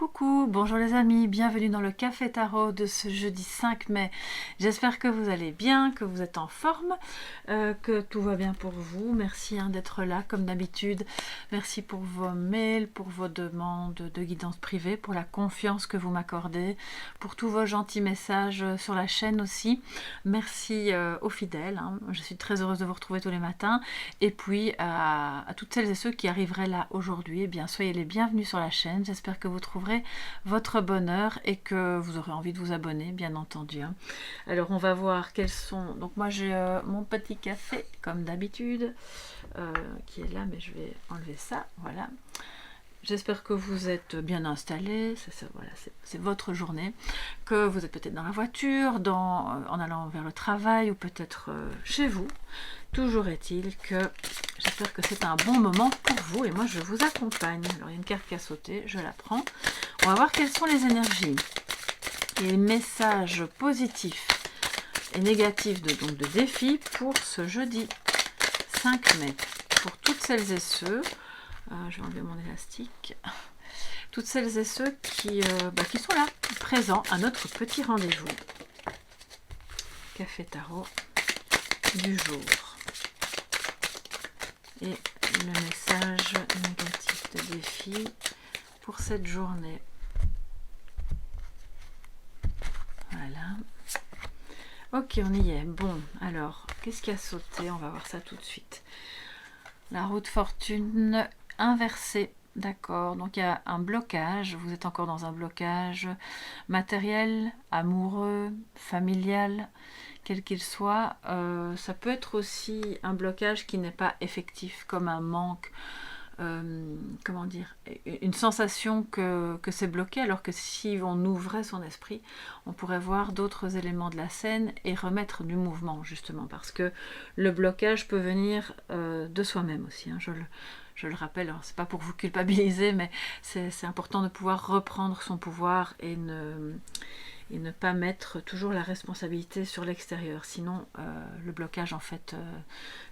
Coucou, bonjour les amis, bienvenue dans le Café Tarot de ce jeudi 5 mai. J'espère que vous allez bien, que vous êtes en forme, que tout va bien pour vous. Merci d'être là comme d'habitude. Merci pour vos mails, pour vos demandes de guidance privée, pour la confiance que vous m'accordez, pour tous vos gentils messages sur la chaîne aussi. Merci aux fidèles, je suis très heureuse de vous retrouver tous les matins. Et puis à toutes celles et ceux qui arriveraient là aujourd'hui, eh bien soyez les bienvenus sur la chaîne. J'espère que vous trouverez votre bonheur et que vous aurez envie de vous abonner, bien entendu. Alors on va voir quels sont... Donc moi j'ai mon petit café comme d'habitude qui est là, mais je vais enlever ça, voilà. J'espère que vous êtes bien installés, voilà, c'est votre journée, que vous êtes peut-être dans la voiture, en allant vers le travail ou peut-être chez vous. Toujours est-il que j'espère que c'est un bon moment pour vous et moi je vous accompagne. Alors il y a une carte qui a sauté, je la prends. On va voir quelles sont les énergies et les messages positifs et négatifs donc de défi pour ce jeudi 5 mai. Pour toutes celles et ceux, je vais enlever mon élastique, toutes celles et ceux qui sont là, présents à notre petit rendez-vous. Café Tarot du jour. Et le message négatif de défi pour cette journée. Voilà. Ok, on y est. Bon, alors, qu'est-ce qui a sauté? On va voir ça tout de suite. La roue de fortune inversée. D'accord, donc il y a un blocage, vous êtes encore dans un blocage matériel, amoureux, familial, quel qu'il soit. Ça peut être aussi un blocage qui n'est pas effectif, comme un manque, comment dire, une sensation que c'est bloqué, alors que si on ouvrait son esprit, on pourrait voir d'autres éléments de la scène et remettre du mouvement, justement, parce que le blocage peut venir de soi-même aussi, je le rappelle, alors c'est pas pour vous culpabiliser, mais c'est important de pouvoir reprendre son pouvoir et ne pas mettre toujours la responsabilité sur l'extérieur, sinon le blocage en fait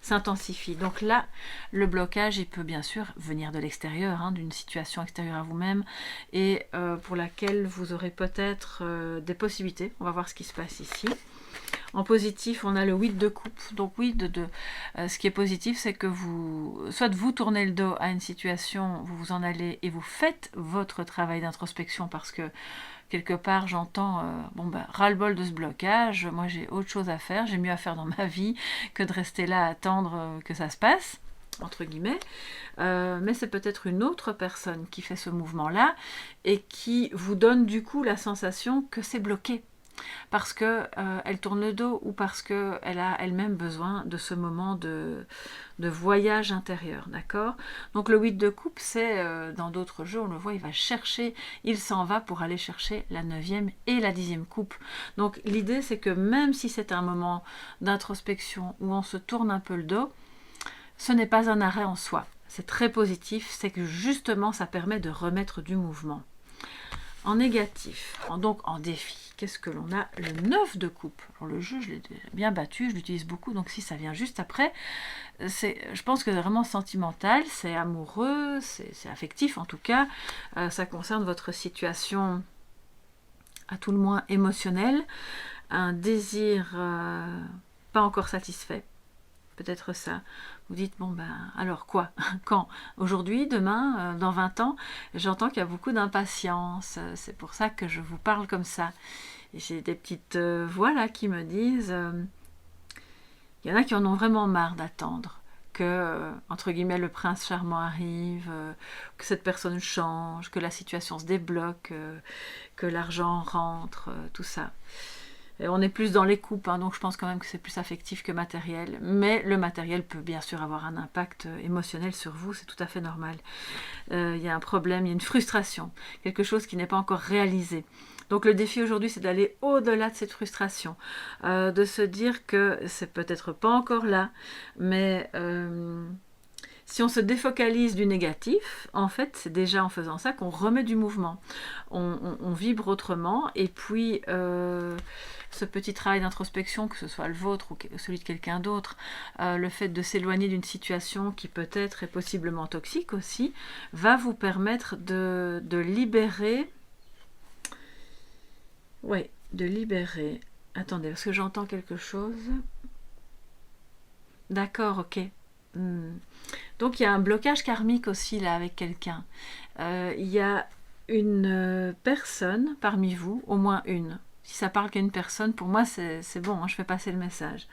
s'intensifie. Donc là, le blocage, il peut bien sûr venir de l'extérieur, d'une situation extérieure à vous-même, et pour laquelle vous aurez peut-être des possibilités. On va voir ce qui se passe ici. En positif, on a le 8 de coupe. Donc oui, ce qui est positif, c'est que soit vous tournez le dos à une situation, vous vous en allez et vous faites votre travail d'introspection parce que quelque part, j'entends, ras-le-bol de ce blocage, moi j'ai autre chose à faire, j'ai mieux à faire dans ma vie que de rester là à attendre que ça se passe, entre guillemets. Mais c'est peut-être une autre personne qui fait ce mouvement-là et qui vous donne du coup la sensation que c'est bloqué. Parce qu'elle tourne le dos ou parce qu'elle a elle-même besoin de ce moment de voyage intérieur, d'accord? Donc le 8 de coupe, c'est, dans d'autres jeux, on le voit, il s'en va pour aller chercher la 9e et la 10e coupe. Donc l'idée, c'est que même si c'est un moment d'introspection où on se tourne un peu le dos, ce n'est pas un arrêt en soi. C'est très positif, c'est que justement, ça permet de remettre du mouvement. En négatif, donc en défi, qu'est-ce que l'on a? Le 9 de coupe. Alors le jeu, je l'ai bien battu, je l'utilise beaucoup, donc si ça vient juste après, je pense que c'est vraiment sentimental, c'est amoureux, c'est affectif en tout cas, ça concerne votre situation à tout le moins émotionnelle, un désir pas encore satisfait. Peut-être ça. Vous dites, alors quoi? Quand? Aujourd'hui, demain, dans 20 ans? J'entends qu'il y a beaucoup d'impatience. C'est pour ça que je vous parle comme ça. Et j'ai des petites voix là qui me disent, il y en a qui en ont vraiment marre d'attendre que, entre guillemets, le prince charmant arrive, que cette personne change, que la situation se débloque, que l'argent rentre, tout ça. Et on est plus dans les coupes, donc je pense quand même que c'est plus affectif que matériel. Mais le matériel peut bien sûr avoir un impact émotionnel sur vous, c'est tout à fait normal. Il y a un problème, il y a une frustration, quelque chose qui n'est pas encore réalisé. Donc le défi aujourd'hui, c'est d'aller au-delà de cette frustration, de se dire que c'est peut-être pas encore là, mais si on se défocalise du négatif, en fait, c'est déjà en faisant ça qu'on remet du mouvement. On vibre autrement, et puis ce petit travail d'introspection, que ce soit le vôtre ou celui de quelqu'un d'autre, le fait de s'éloigner d'une situation qui peut-être est possiblement toxique aussi, va vous permettre de libérer Oui, de libérer. Attendez, parce que j'entends quelque chose. D'accord, ok. Hmm. Donc il y a un blocage karmique aussi là avec quelqu'un. Il y a une personne parmi vous, au moins une. Si ça parle qu'à une personne, pour moi c'est bon, hein, je fais passer le message.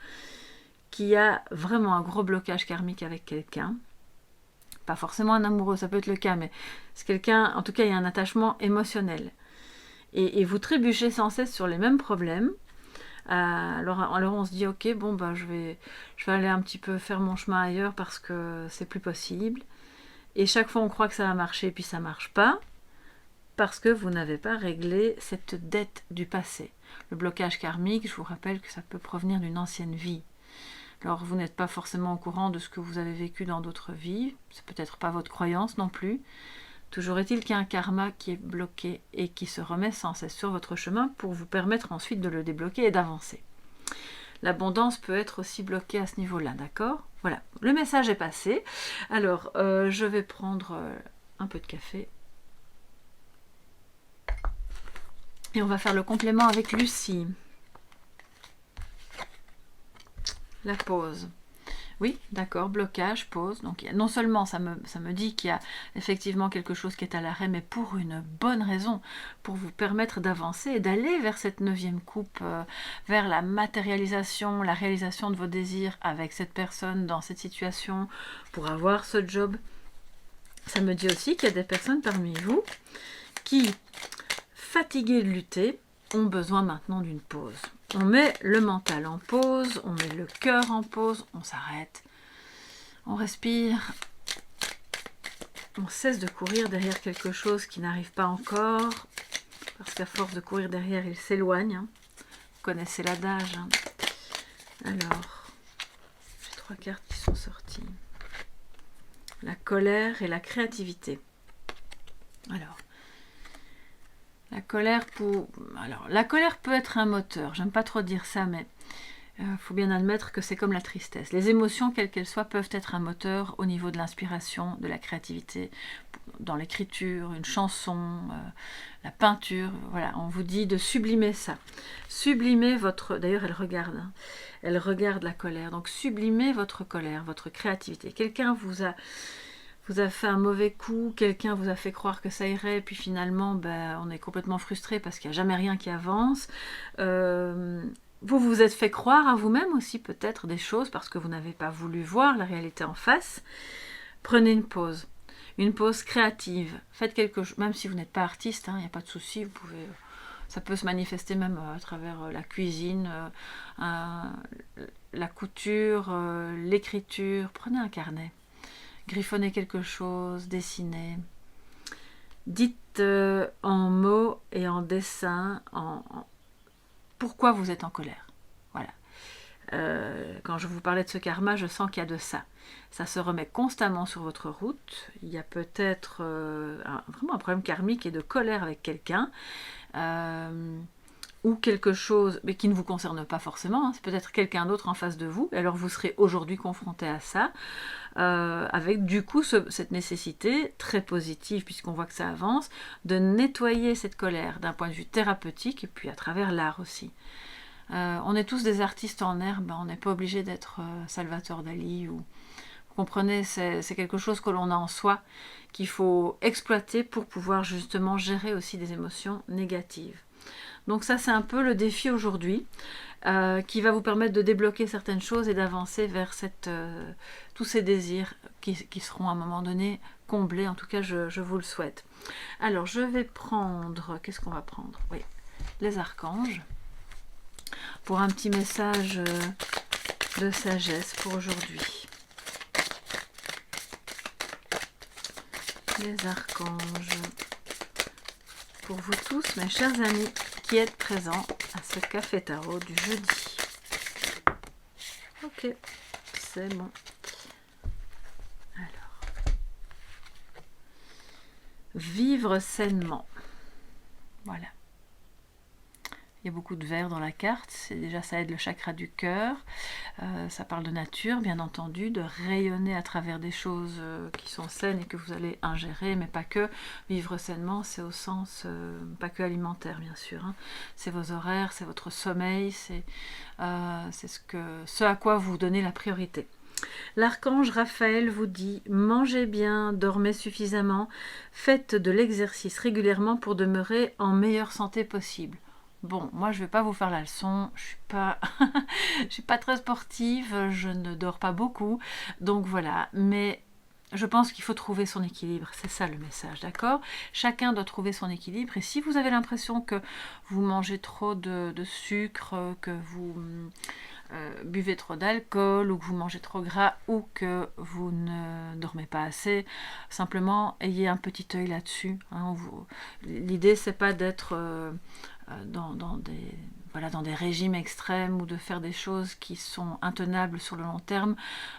Qui a vraiment un gros blocage karmique avec quelqu'un. Pas forcément un amoureux, ça peut être le cas, mais c'est quelqu'un, en tout cas il y a un attachement émotionnel. Et vous trébuchez sans cesse sur les mêmes problèmes. Alors on se dit ok bon bah je vais aller un petit peu faire mon chemin ailleurs parce que c'est plus possible. Et chaque fois on croit que ça va marcher et puis ça marche pas parce que vous n'avez pas réglé cette dette du passé. Le blocage karmique, je vous rappelle que ça peut provenir d'une ancienne vie. Alors vous n'êtes pas forcément au courant de ce que vous avez vécu dans d'autres vies, c'est peut-être pas votre croyance non plus. Toujours est-il qu'il y a un karma qui est bloqué et qui se remet sans cesse sur votre chemin pour vous permettre ensuite de le débloquer et d'avancer. L'abondance peut être aussi bloquée à ce niveau-là, d'accord? Voilà, le message est passé. Alors, je vais prendre un peu de café. Et on va faire le complément avec Lucie. La pause. Oui, d'accord, blocage, pause. Donc non seulement ça me dit qu'il y a effectivement quelque chose qui est à l'arrêt, mais pour une bonne raison, pour vous permettre d'avancer et d'aller vers cette 9e coupe, vers la matérialisation, la réalisation de vos désirs avec cette personne dans cette situation, pour avoir ce job. Ça me dit aussi qu'il y a des personnes parmi vous qui, fatiguées de lutter, ont besoin maintenant d'une pause. On met le mental en pause, on met le cœur en pause, on s'arrête, on respire, on cesse de courir derrière quelque chose qui n'arrive pas encore, parce qu'à force de courir derrière, il s'éloigne. Hein. Vous connaissez l'adage. Hein. Alors, j'ai 3 cartes qui sont sorties. La colère et la créativité. Alors, la colère peut être un moteur. J'aime pas trop dire ça, mais faut bien admettre que c'est comme la tristesse. Les émotions, quelles qu'elles soient, peuvent être un moteur au niveau de l'inspiration, de la créativité, dans l'écriture, une chanson, la peinture. Voilà, on vous dit de sublimer ça. Sublimer votre... D'ailleurs, elle regarde. Hein. Elle regarde la colère. Donc, sublimez votre colère, votre créativité. Quelqu'un vous a fait un mauvais coup, quelqu'un vous a fait croire que ça irait, puis finalement, ben, on est complètement frustré parce qu'il n'y a jamais rien qui avance. Vous vous êtes fait croire à vous-même aussi peut-être des choses parce que vous n'avez pas voulu voir la réalité en face. Prenez une pause créative. Faites quelque chose, même si vous n'êtes pas artiste, il n'y a pas de souci, vous pouvez... Ça peut se manifester même à travers la cuisine, la couture, l'écriture. Prenez un carnet. Griffonnez quelque chose, dessinez. Dites en mots et en dessin pourquoi vous êtes en colère. Voilà. Quand je vous parlais de ce karma, je sens qu'il y a de ça. Ça se remet constamment sur votre route. Il y a peut-être vraiment un problème karmique et de colère avec quelqu'un. Ou quelque chose, mais qui ne vous concerne pas forcément, hein, c'est peut-être quelqu'un d'autre en face de vous, alors vous serez aujourd'hui confronté à ça, avec du coup cette nécessité très positive, puisqu'on voit que ça avance, de nettoyer cette colère d'un point de vue thérapeutique, et puis à travers l'art aussi. On est tous des artistes en herbe, on n'est pas obligé d'être Salvatore Dali, ou... Vous comprenez, c'est quelque chose que l'on a en soi, qu'il faut exploiter pour pouvoir justement gérer aussi des émotions négatives. Donc ça, c'est un peu le défi aujourd'hui qui va vous permettre de débloquer certaines choses et d'avancer vers tous ces désirs qui seront à un moment donné comblés. En tout cas, je vous le souhaite. Alors, je vais prendre... Qu'est-ce qu'on va prendre? Oui, les archanges. Pour un petit message de sagesse pour aujourd'hui. Les archanges. Pour vous tous, mes chers amis, qui êtes présents à ce café tarot du jeudi. Ok, c'est bon. Alors, vivre sainement. Voilà. Il y a beaucoup de vert dans la carte. Déjà, ça aide le chakra du cœur. Ça parle de nature, bien entendu, de rayonner à travers des choses qui sont saines et que vous allez ingérer, mais pas que. Vivre sainement, c'est au sens, pas que alimentaire, bien sûr. Hein. C'est vos horaires, c'est votre sommeil, c'est ce à quoi vous donnez la priorité. L'archange Raphaël vous dit « Mangez bien, dormez suffisamment, faites de l'exercice régulièrement pour demeurer en meilleure santé possible. » Bon, moi je ne vais pas vous faire la leçon, je suis pas très sportive, je ne dors pas beaucoup, donc voilà, mais je pense qu'il faut trouver son équilibre, c'est ça le message, d'accord? Chacun doit trouver son équilibre, et si vous avez l'impression que vous mangez trop de sucre, que vous buvez trop d'alcool, ou que vous mangez trop gras, ou que vous ne dormez pas assez, simplement ayez un petit œil là-dessus. Hein, l'idée, c'est pas d'être dans des régimes extrêmes ou de faire des choses qui sont intenables sur le long terme,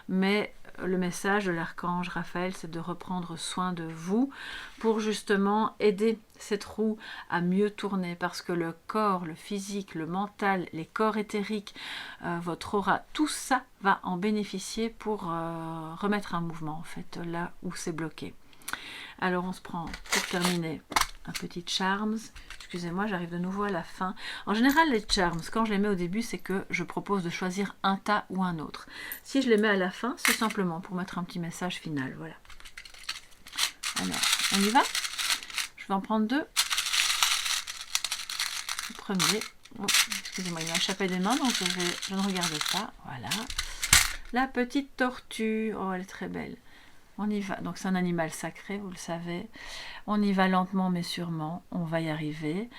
mais le message de l'archange Raphaël, c'est de reprendre soin de vous pour justement aider cette roue à mieux tourner, parce que le corps, le physique, le mental, les corps éthériques, votre aura, tout ça va en bénéficier pour remettre un mouvement en fait là où c'est bloqué. Alors on se prend pour terminer un petit charms. Excusez-moi, j'arrive de nouveau à la fin. En général, les charms, quand je les mets au début, c'est que je propose de choisir un tas ou un autre. Si je les mets à la fin, c'est simplement pour mettre un petit message final. Voilà. Alors, on y va? Je vais en prendre deux. Le premier. Oh, excusez-moi, il m'a échappé des mains, donc je ne regarde pas. Voilà. La petite tortue. Oh, elle est très belle. On y va. Donc c'est un animal sacré, vous le savez. On y va lentement mais sûrement. On va y arriver.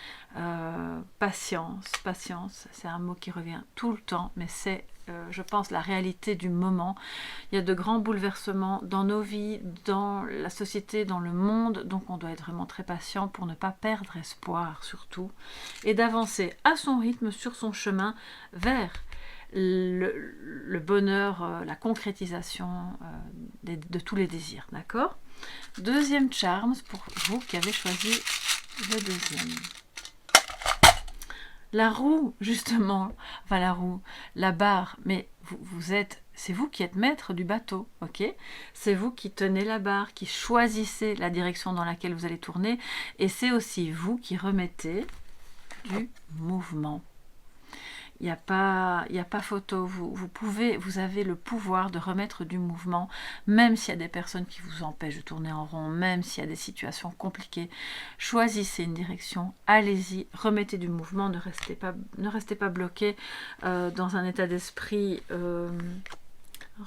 Patience, patience. C'est un mot qui revient tout le temps, mais c'est, je pense, la réalité du moment. Il y a de grands bouleversements dans nos vies, dans la société, dans le monde. Donc on doit être vraiment très patient pour ne pas perdre espoir, surtout. Et d'avancer à son rythme sur son chemin vers le bonheur, la concrétisation de tous les désirs, d'accord? Deuxième charms pour vous qui avez choisi le deuxième. La roue, justement, enfin la roue, la barre, mais c'est vous qui êtes maître du bateau, ok? C'est vous qui tenez la barre, qui choisissez la direction dans laquelle vous allez tourner, et c'est aussi vous qui remettez du mouvement. Il n'y a pas photo, vous avez le pouvoir de remettre du mouvement, même s'il y a des personnes qui vous empêchent de tourner en rond, même s'il y a des situations compliquées. Choisissez une direction, allez-y, remettez du mouvement, ne restez pas bloqué dans un état d'esprit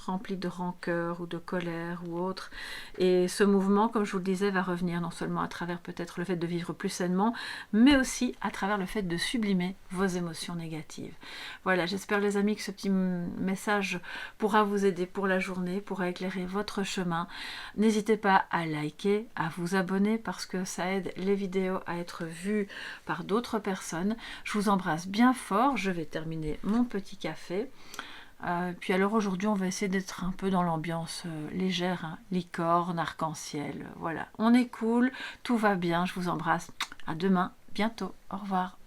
rempli de rancœur ou de colère ou autre. Et ce mouvement, comme je vous le disais, va revenir non seulement à travers peut-être le fait de vivre plus sainement, mais aussi à travers le fait de sublimer vos émotions négatives. Voilà, j'espère les amis que ce petit message pourra vous aider pour la journée, pourra éclairer votre chemin. N'hésitez pas à liker, à vous abonner parce que ça aide les vidéos à être vues par d'autres personnes. Je vous embrasse bien fort, je vais terminer mon petit café. Puis alors aujourd'hui on va essayer d'être un peu dans l'ambiance légère, hein, licorne, arc-en-ciel, voilà. On est cool, tout va bien, je vous embrasse. À demain, bientôt, au revoir.